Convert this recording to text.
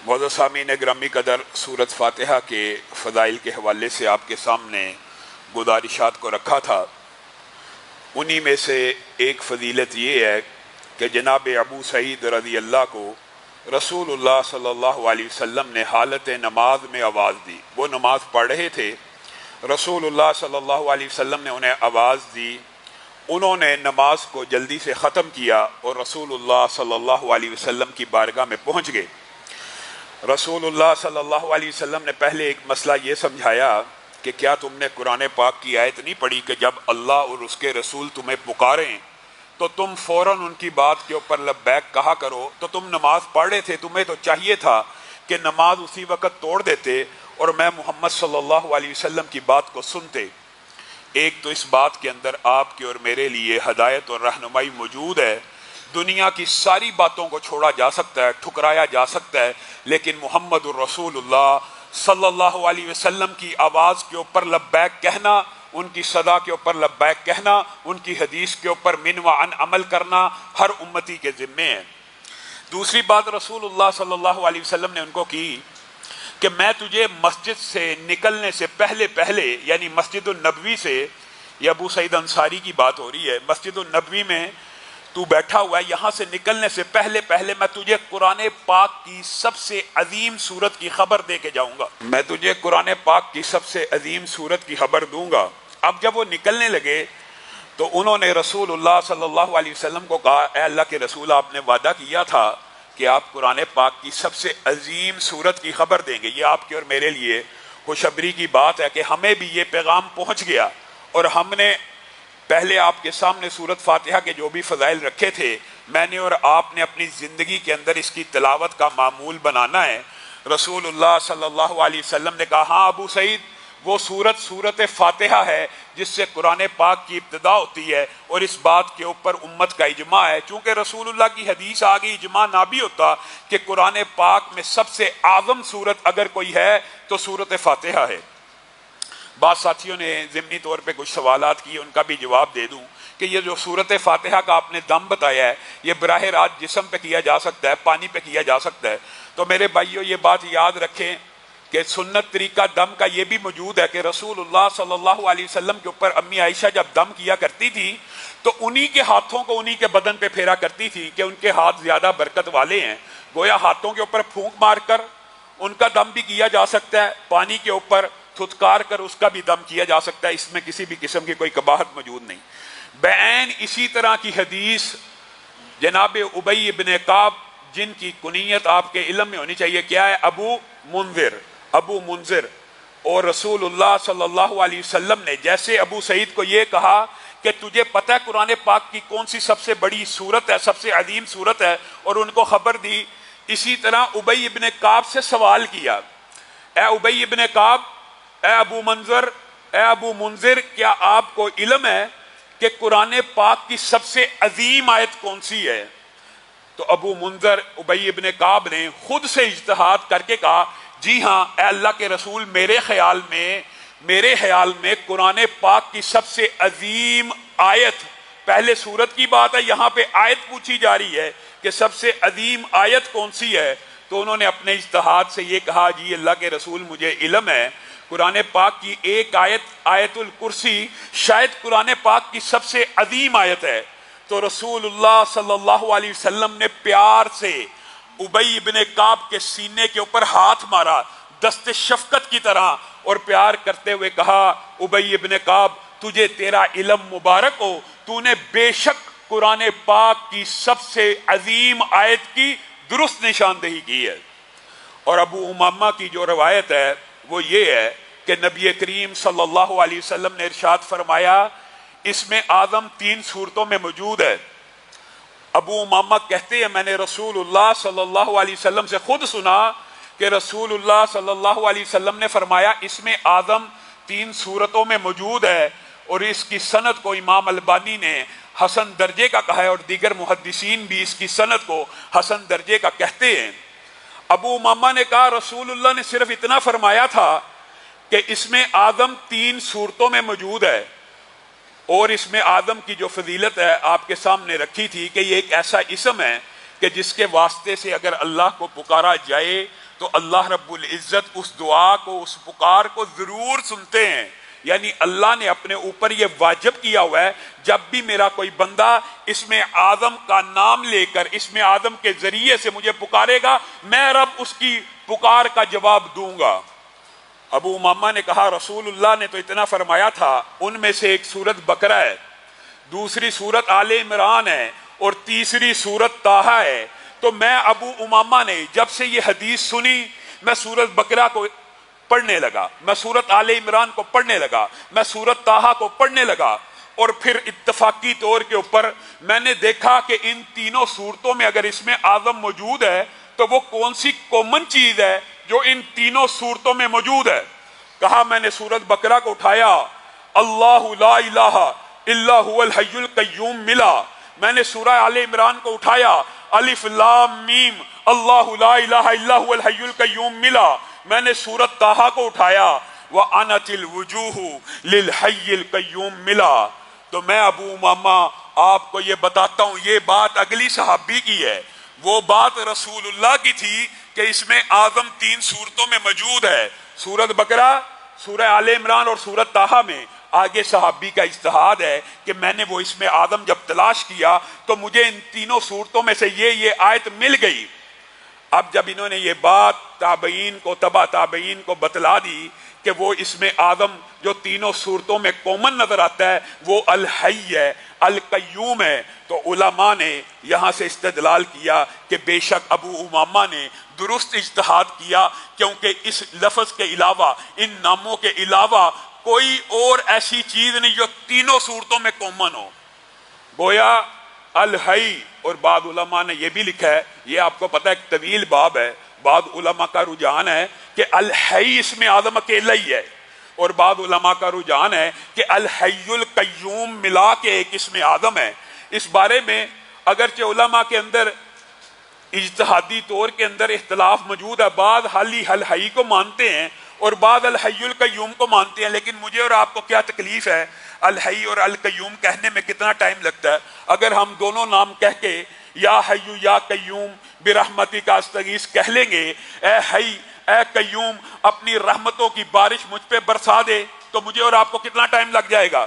معزز سامعین گرامی قدر، سورۃ فاتحہ کے فضائل کے حوالے سے آپ کے سامنے گزارشات کو رکھا تھا۔ انہی میں سے ایک فضیلت یہ ہے کہ جناب ابو سعید رضی اللہ کو رسول اللہ صلی اللہ علیہ وسلم نے حالت نماز میں آواز دی۔ وہ نماز پڑھ رہے تھے، رسول اللہ صلی اللہ علیہ وسلم نے انہیں آواز دی، انہوں نے نماز کو جلدی سے ختم کیا اور رسول اللہ صلی اللہ علیہ وسلم کی بارگاہ میں پہنچ گئے۔ رسول اللہ صلی اللہ علیہ وسلم نے پہلے ایک مسئلہ یہ سمجھایا کہ کیا تم نے قرآن پاک کی آیت نہیں پڑھی کہ جب اللہ اور اس کے رسول تمہیں پکاریں تو تم فوراً ان کی بات کے اوپر لبیک کہا کرو؟ تو تم نماز پڑھ رہے تھے، تمہیں تو چاہیے تھا کہ نماز اسی وقت توڑ دیتے اور میں محمد صلی اللہ علیہ وسلم کی بات کو سنتے۔ ایک تو اس بات کے اندر آپ کے اور میرے لیے ہدایت اور رہنمائی موجود ہے۔ دنیا کی ساری باتوں کو چھوڑا جا سکتا ہے، ٹھکرایا جا سکتا ہے، لیکن محمد الرسول اللہ صلی اللہ علیہ وسلم کی آواز کے اوپر لبیک کہنا، ان کی صدا کے اوپر لبیک کہنا، ان کی حدیث کے اوپر من و عن عمل کرنا ہر امتی کے ذمے ہے۔ دوسری بات رسول اللہ صلی اللہ علیہ وسلم نے ان کو کی کہ میں تجھے مسجد سے نکلنے سے پہلے یعنی مسجد النبوی سے، یہ ابو سعید انصاری کی بات ہو رہی ہے، مسجد النبوی میں تو بیٹھا ہوا ہے، یہاں سے نکلنے سے پہلے میں تجھے قرآن پاک کی سب سے عظیم سورت کی خبر دے کے جاؤں گا۔ میں تجھے قرآن پاک کی سب سے عظیم سورت کی خبر دوں گا۔ اب جب وہ نکلنے لگے تو انہوں نے رسول اللہ صلی اللہ علیہ وسلم کو کہا، اے اللہ کے رسول، آپ نے وعدہ کیا تھا کہ آپ قرآن پاک کی سب سے عظیم سورت کی خبر دیں گے۔ یہ آپ کے اور میرے لیے خوشخبری کی بات ہے کہ ہمیں بھی یہ پیغام پہنچ گیا، اور ہم نے پہلے آپ کے سامنے سورۃ فاتحہ کے جو بھی فضائل رکھے تھے، میں نے اور آپ نے اپنی زندگی کے اندر اس کی تلاوت کا معمول بنانا ہے۔ رسول اللہ صلی اللہ علیہ وسلم نے کہا، ہاں ابو سعید، وہ سورۃ فاتحہ ہے جس سے قرآن پاک کی ابتدا ہوتی ہے، اور اس بات کے اوپر امت کا اجماع ہے۔ چونکہ رسول اللہ کی حدیث آ گئی، اجماع نہ بھی ہوتا کہ قرآن پاک میں سب سے اعظم سورت اگر کوئی ہے تو سورۃ فاتحہ ہے۔ بعض ساتھیوں نے ضمنی طور پہ کچھ سوالات کیے، ان کا بھی جواب دے دوں کہ یہ جو سورۃ فاتحہ کا آپ نے دم بتایا ہے، یہ براہ راست جسم پہ کیا جا سکتا ہے، پانی پہ کیا جا سکتا ہے۔ تو میرے بھائیوں، یہ بات یاد رکھیں کہ سنت طریقہ دم کا یہ بھی موجود ہے کہ رسول اللہ صلی اللہ علیہ وسلم کے اوپر امی عائشہ جب دم کیا کرتی تھی تو انہی کے ہاتھوں کو انہی کے بدن پہ پھیرا کرتی تھی کہ ان کے ہاتھ زیادہ برکت والے ہیں۔ گویا ہاتھوں کے اوپر پھونک مار کر ان کا دم بھی کیا جا سکتا ہے، پانی کے اوپر تھتکار کر اس کا بھی دم کیا جا سکتا ہے، اس میں کسی بھی قسم کی کوئی قباحت موجود نہیں۔ بعین اسی طرح کی حدیث جناب ابی ابن کعب، جن کی کنیت آپ کے علم میں ہونی چاہیے، کیا ہے؟ ابو منذر، اور رسول اللہ صلی اللہ علیہ وسلم نے جیسے ابو سعید کو یہ کہا کہ تجھے پتہ ہے قرآن پاک کی کون سی سب سے بڑی سورت ہے، سب سے عظیم سورت ہے، اور ان کو خبر دی، اسی طرح ابی ابن کعب سے سوال کیا، اے ابی ابن کعب، اے ابو منذر، کیا آپ کو علم ہے کہ قرآن پاک کی سب سے عظیم آیت کون سی ہے؟ تو ابو منذر ابی ابن کعب نے خود سے اجتہاد کر کے کہا، جی ہاں اے اللہ کے رسول، میرے خیال میں قرآن پاک کی سب سے عظیم آیت، پہلے سورت کی بات ہے، یہاں پہ آیت پوچھی جا رہی ہے کہ سب سے عظیم آیت کون سی ہے؟ تو انہوں نے اپنے اجتہاد سے یہ کہا، جی اللہ کے رسول، مجھے علم ہے قرآن پاک کی ایک آیت، آیت الکرسی، شاید قرآن پاک کی سب سے عظیم آیت ہے۔ تو رسول اللہ صلی اللہ علیہ وسلم نے پیار سے ابی ابن کعب کے سینے کے اوپر ہاتھ مارا دست شفقت کی طرح، اور پیار کرتے ہوئے کہا، ابی ابن کعب، تجھے تیرا علم مبارک ہو، تو نے بے شک قرآن پاک کی سب سے عظیم آیت کی درست نشاندہی کی ہے۔ اور ابو امامہ کی جو روایت ہے وہ یہ ہے کہ نبی کریم صلی اللہ علیہ وسلم نے ارشاد فرمایا، اس میں اعظم 3 صورتوں میں موجود ہے۔ ابو امامہ کہتے ہیں، میں نے رسول اللہ صلی اللہ علیہ وسلم سے خود سنا کہ رسول اللہ صلی اللہ علیہ وسلم نے فرمایا، اس میں اعظم 3 صورتوں میں موجود ہے، اور اس کی سند کو امام البانی نے حسن درجے کا کہا ہے، اور دیگر محدثین بھی اس کی سند کو حسن درجے کا کہتے ہیں۔ ابو امامہ نے کہا، رسول اللہ نے صرف اتنا فرمایا تھا کہ اس میں اعظم 3 صورتوں میں موجود ہے، اور اس میں اعظم کی جو فضیلت ہے آپ کے سامنے رکھی تھی کہ یہ ایک ایسا اسم ہے کہ جس کے واسطے سے اگر اللہ کو پکارا جائے تو اللہ رب العزت اس دعا کو، اس پکار کو ضرور سنتے ہیں. یعنی اللہ نے اپنے اوپر یہ واجب کیا ہوا ہے جب بھی میرا کوئی بندہ اسم اعظم کا نام لے کر اسم اعظم کے ذریعے سے مجھے پکارے گا، میں رب اس کی پکار کا جواب دوں گا. ابو امامہ نے کہا رسول اللہ نے تو اتنا فرمایا تھا، ان میں سے ایک سورت بقرہ ہے، دوسری سورت آل عمران ہے اور تیسری سورت طٰہٰ ہے. تو میں ابو امامہ نے جب سے یہ حدیث سنی میں سورت بقرہ کو پڑھنے لگا، میں سورت آل عمران کو پڑھنے لگا، میں سورت طٰہٰ کو پڑھنے لگا، اور پھر اتفاقی طور کے اوپر میں نے دیکھا کہ ان تینوں صورتوں میں اگر اس میں اعظم موجود ہے تو وہ کون سی کامن چیز ہے جو ان تینوں صورتوں میں موجود ہے. کہا میں نے سورت بقرہ کو اٹھایا، اللہ لا الہ الا هو الحی القیوم ملا. میں نے سورہ آل عمران کو اٹھایا، الف لام میم اللہ لا الہ الا هو الحی القیوم ملا. میں نے سورت طٰہٰ کو اٹھایا، وَأَنَتِ الْوُجُوهُ لِلْحَيِّ الْقَيُّومِ ملا. تو میں ابو امامہ آپ کو یہ بتاتا ہوں، یہ بات اگلی صحابی کی ہے، وہ بات رسول اللہ کی تھی کہ اس میں اعظم تین صورتوں میں موجود ہے، سورت بقرہ، سورہ آل عمران اور سورت طٰہٰ میں. آگے صحابی کا اجتہاد ہے کہ میں نے وہ اس میں اعظم جب تلاش کیا تو مجھے ان تینوں صورتوں میں سے یہ آیت مل گئی. اب جب انہوں نے یہ بات تابعین کو، تبع تابعین کو بتلا دی کہ وہ اس میں اعظم جو تینوں صورتوں میں کامن نظر آتا ہے وہ الحی ہے، القیوم ہے، تو علماء نے یہاں سے استدلال کیا کہ بے شک ابو امامہ نے درست اجتہاد کیا، کیونکہ اس لفظ کے علاوہ، ان ناموں کے علاوہ کوئی اور ایسی چیز نہیں جو تینوں صورتوں میں کامن ہو. گویا الحی، اور بعض علماء نے یہ بھی لکھا ہے، یہ آپ کو پتہ ہے ایک طویل باب ہے، بعض علماء کا رجحان ہے کہ الحی اس میں اعظم اکیلا ہی ہے، اور بعض علماء کا رجحان ہے کہ الحی القیوم ملا کے ایک اس میں اعظم ہے. اس بارے میں اگرچہ علماء کے اندر اجتہادی طور کے اندر اختلاف موجود ہے، بعض الحی کو مانتے ہیں اور بعض الحی القیوم کو مانتے ہیں، لیکن مجھے اور آپ کو کیا تکلیف ہے الحی اور القیوم کہنے میں کتنا ٹائم لگتا ہے. اگر ہم دونوں نام کہہ کے یا حی یا قیوم برحمتک استغیث کہہ لیں گے، اے حی اے قیوم اپنی رحمتوں کی بارش مجھ پہ برسا دے، تو مجھے اور آپ کو کتنا ٹائم لگ جائے گا.